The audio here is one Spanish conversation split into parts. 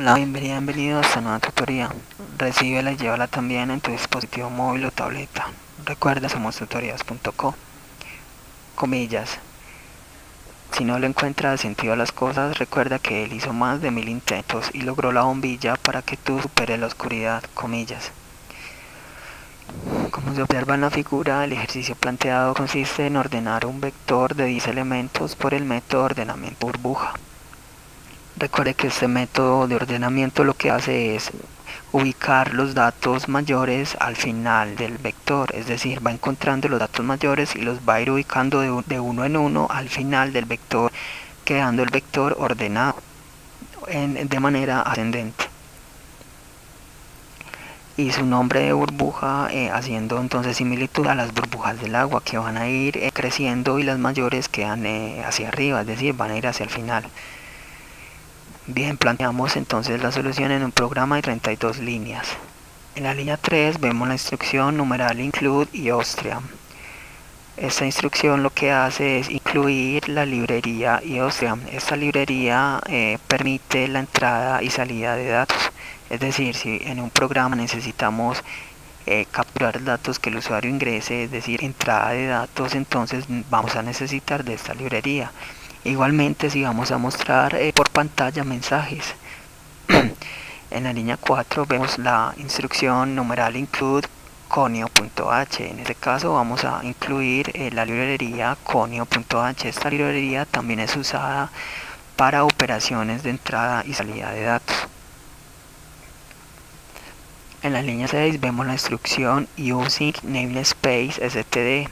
Hola, bienvenido a esta nueva tutoría. Recíbela y llévala también en tu dispositivo móvil o tableta. Recuerda, somos tutorías.co. Comillas. Si no le encuentras sentido a las cosas, recuerda que él hizo más de 1000 intentos y logró la bombilla para que tú superes la oscuridad. Comillas. Como se observa en la figura, el ejercicio planteado consiste en ordenar un vector de 10 elementos por el método de ordenamiento burbuja. Recuerde que este método de ordenamiento lo que hace es ubicar los datos mayores al final del vector, es decir, va encontrando los datos mayores y los va a ir ubicando de uno en uno al final del vector, quedando el vector ordenado de manera ascendente. Y su nombre de burbuja haciendo entonces similitud a las burbujas del agua que van a ir creciendo y las mayores quedan hacia arriba, es decir, van a ir hacia el final. Bien, planteamos entonces la solución en un programa de 32 líneas. En la línea 3 vemos la instrucción numeral include y Austria. Esta instrucción lo que hace es incluir la librería Austria. Esta librería permite la entrada y salida de datos. Es decir, si en un programa necesitamos capturar datos que el usuario ingrese, es decir, entrada de datos, entonces vamos a necesitar de esta librería. Igualmente, si vamos a mostrar por pantalla mensajes. En la línea 4 vemos la instrucción numeral include conio.h. En este caso vamos a incluir la librería conio.h. Esta librería también es usada para operaciones de entrada y salida de datos. En la línea 6 vemos la instrucción using namespace std.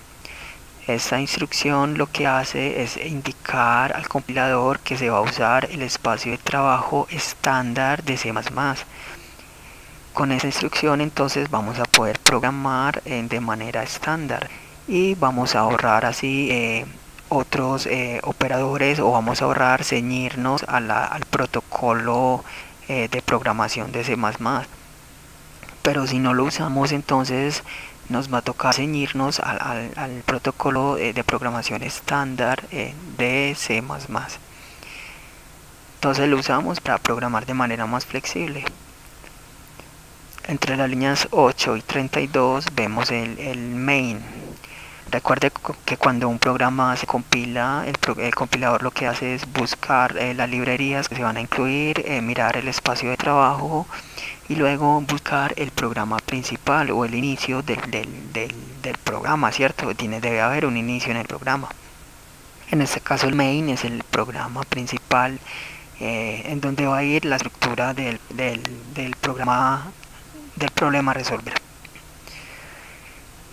Esta instrucción lo que hace es indicar al compilador que se va a usar el espacio de trabajo estándar de C++. Con esta instrucción entonces vamos a poder programar de manera estándar y vamos a ahorrar así otros operadores, o vamos a ahorrar ceñirnos al protocolo de programación de C++. Pero si no lo usamos, entonces nos va a tocar ceñirnos al protocolo de programación estándar de C++. Entonces lo usamos para programar de manera más flexible. Entre las líneas 8 y 32 vemos el main. Recuerde que cuando un programa se compila, el compilador lo que hace es buscar las librerías que se van a incluir, mirar el espacio de trabajo y luego buscar el programa principal o el inicio del programa, ¿cierto? Debe haber un inicio en el programa. En este caso el main es el programa principal en donde va a ir la estructura del programa, del problema a resolver.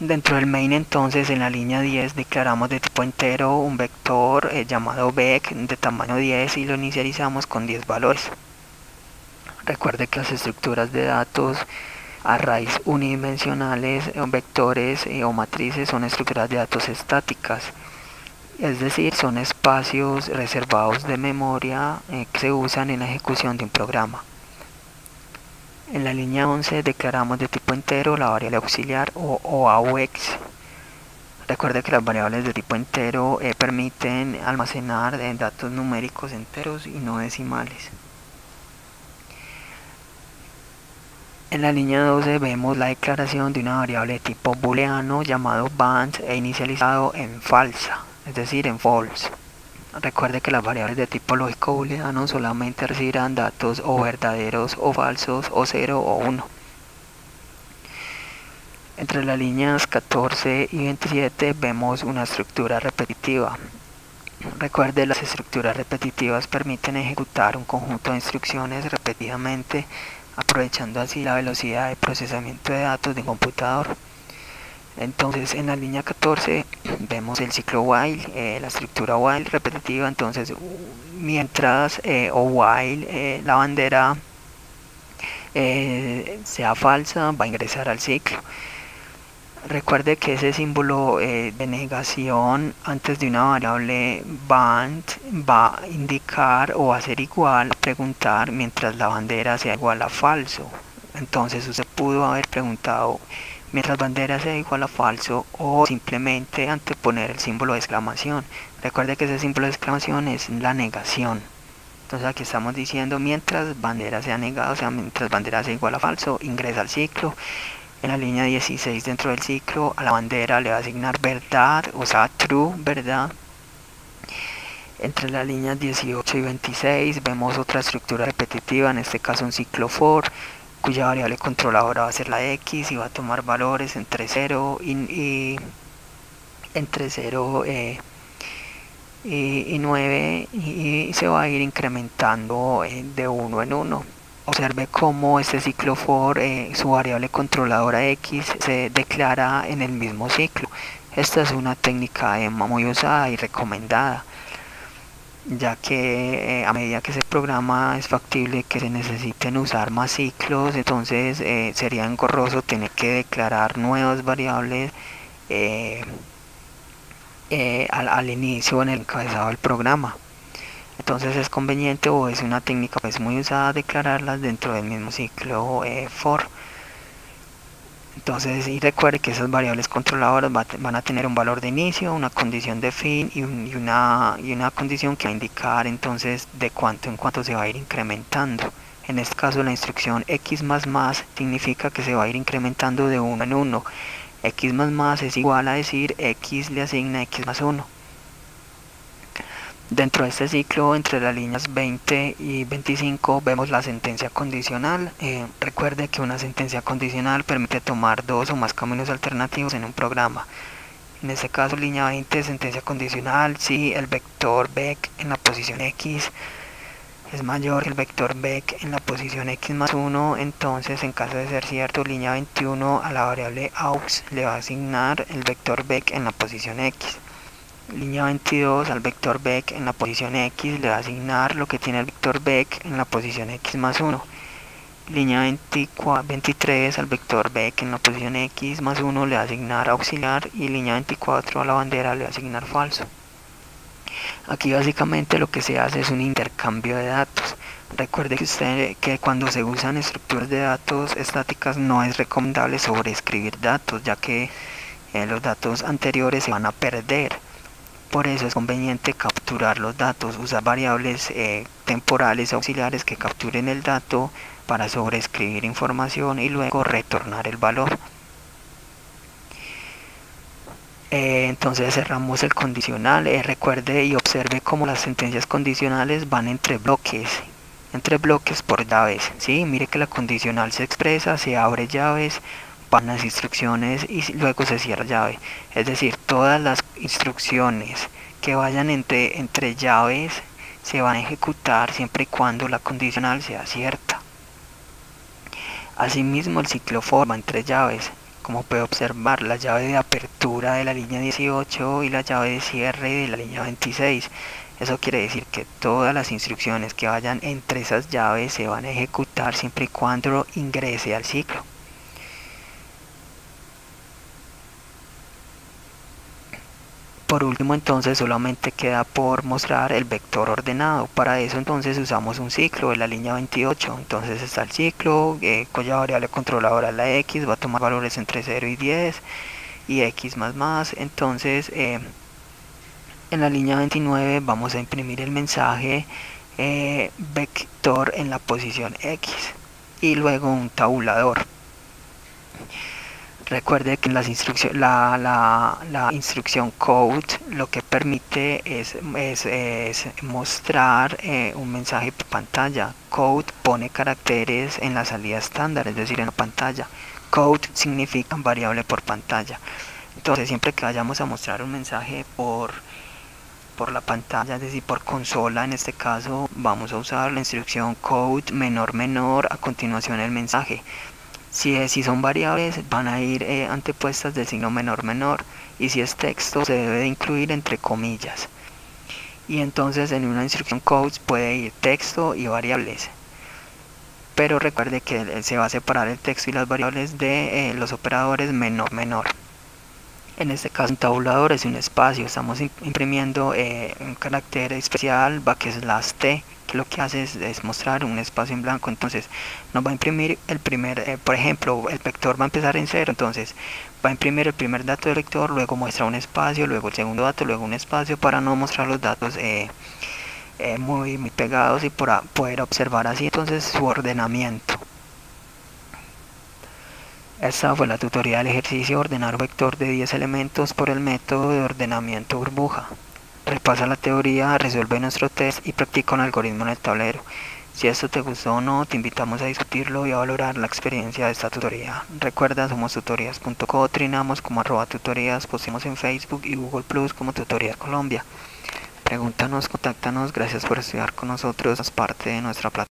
Dentro del main entonces en la línea 10 declaramos de tipo entero un vector llamado vec de tamaño 10 y lo inicializamos con 10 valores. Recuerde que las estructuras de datos arrays unidimensionales, vectores o matrices son estructuras de datos estáticas, es decir, son espacios reservados de memoria que se usan en la ejecución de un programa. En la línea 11 declaramos de tipo entero la variable auxiliar o AUX. Recuerde que las variables de tipo entero permiten almacenar datos numéricos enteros y no decimales. En la línea 12 vemos la declaración de una variable de tipo booleano llamado bound e inicializado en falsa, es decir, en false. Recuerde que las variables de tipo lógico booleano solamente recibirán datos o verdaderos o falsos o 0 o 1. Entre las líneas 14 y 27 vemos una estructura repetitiva. Recuerde, las estructuras repetitivas permiten ejecutar un conjunto de instrucciones repetidamente, aprovechando así la velocidad de procesamiento de datos de un computador. Entonces en la línea 14 vemos el ciclo while, la estructura while repetitiva. Entonces mientras o while la bandera sea falsa, va a ingresar al ciclo. Recuerde que ese símbolo de negación antes de una variable bound va a indicar o va a ser igual a preguntar mientras la bandera sea igual a falso. Entonces usted pudo haber preguntado mientras bandera sea igual a falso, o simplemente anteponer el símbolo de exclamación. Recuerde que ese símbolo de exclamación es la negación. Entonces aquí estamos diciendo mientras bandera sea negado, o sea, mientras bandera sea igual a falso, ingresa al ciclo. En la línea 16 dentro del ciclo a la bandera le va a asignar verdad, o sea, true, verdad. Entre las líneas 18 y 26 vemos otra estructura repetitiva, en este caso un ciclo for, cuya variable controladora va a ser la x y va a tomar valores entre 0 entre 0 y 9 y se va a ir incrementando de 1 en 1. Observe cómo este ciclo for, su variable controladora x se declara en el mismo ciclo. Esta es una técnica muy usada y recomendada, ya que a medida que se programa es factible que se necesiten usar más ciclos, entonces sería engorroso tener que declarar nuevas variables al inicio en el encabezado del programa. Entonces es conveniente, o es una técnica pues muy usada, declararlas dentro del mismo ciclo for. Entonces, y recuerde que esas variables controladoras van a tener un valor de inicio, una condición de fin y una condición que va a indicar entonces de cuánto en cuánto se va a ir incrementando. En este caso la instrucción x más significa que se va a ir incrementando de 1 en 1. X más es igual a decir x le asigna x más 1. Dentro de este ciclo, entre las líneas 20 y 25, vemos la sentencia condicional. Recuerde que una sentencia condicional permite tomar dos o más caminos alternativos en un programa. En este caso, línea 20, sentencia condicional, si el vector Beck en la posición x es mayor que el vector Beck en la posición x más 1, entonces en caso de ser cierto, línea 21, a la variable aux le va a asignar el vector Beck en la posición x. Línea 22, al vector Beck en la posición x le va a asignar lo que tiene el vector Beck en la posición x más 1. Línea 23, al vector Beck en la posición x más 1 le va a asignar auxiliar, y línea 24 a la bandera le va a asignar falso. Aquí básicamente lo que se hace es un intercambio de datos. Recuerde que cuando se usan estructuras de datos estáticas no es recomendable sobreescribir datos, ya que los datos anteriores se van a perder. Por eso es conveniente capturar los datos, usar variables temporales auxiliares que capturen el dato para sobreescribir información y luego retornar el valor. Entonces cerramos el condicional. Recuerde y observe cómo las sentencias condicionales van entre bloques por llaves. ¿Sí? Mire que la condicional se expresa, se abre llaves, van las instrucciones y luego se cierra llave. Es decir, todas las instrucciones que vayan entre llaves se van a ejecutar siempre y cuando la condicional sea cierta. Asimismo, el ciclo for va entre llaves. Como puede observar, la llave de apertura de la línea 18 y la llave de cierre de la línea 26. Eso quiere decir que todas las instrucciones que vayan entre esas llaves se van a ejecutar siempre y cuando ingrese al ciclo. Por último, entonces solamente queda por mostrar el vector ordenado. Para eso entonces usamos un ciclo de la línea 28. Entonces está el ciclo cuya variable controladora es la x, va a tomar valores entre 0 y 10 y x más. Entonces en la línea 29 vamos a imprimir el mensaje vector en la posición x y luego un tabulador. Recuerde que la instrucción code lo que permite es mostrar un mensaje por pantalla. Code pone caracteres en la salida estándar, es decir, en la pantalla. Code significa variable por pantalla. Entonces siempre que vayamos a mostrar un mensaje por la pantalla, es decir, por consola, en este caso vamos a usar la instrucción code menor, a continuación el mensaje. Si son variables, van a ir antepuestas del signo menor, y si es texto se debe de incluir entre comillas. Y entonces en una instrucción code puede ir texto y variables, pero recuerde que se va a separar el texto y las variables de los operadores menor. En este caso un tabulador es un espacio, estamos imprimiendo un carácter especial \t, que lo que hace es mostrar un espacio en blanco. Entonces nos va a imprimir el primer, por ejemplo, el vector va a empezar en 0, entonces va a imprimir el primer dato del vector, luego muestra un espacio, luego el segundo dato, luego un espacio, para no mostrar los datos muy pegados y poder observar así entonces su ordenamiento. Esta fue la tutoría del ejercicio ordenar un vector de 10 elementos por el método de ordenamiento burbuja. Repasa la teoría, resuelve nuestro test y practica un algoritmo en el tablero. Si esto te gustó o no, te invitamos a discutirlo y a valorar la experiencia de esta tutoría. Recuerda, somos tutorías.co, trinamos como @tutorías, posteamos en Facebook y Google Plus como Tutorías Colombia. Pregúntanos, contáctanos, gracias por estudiar con nosotros, es parte de nuestra plataforma.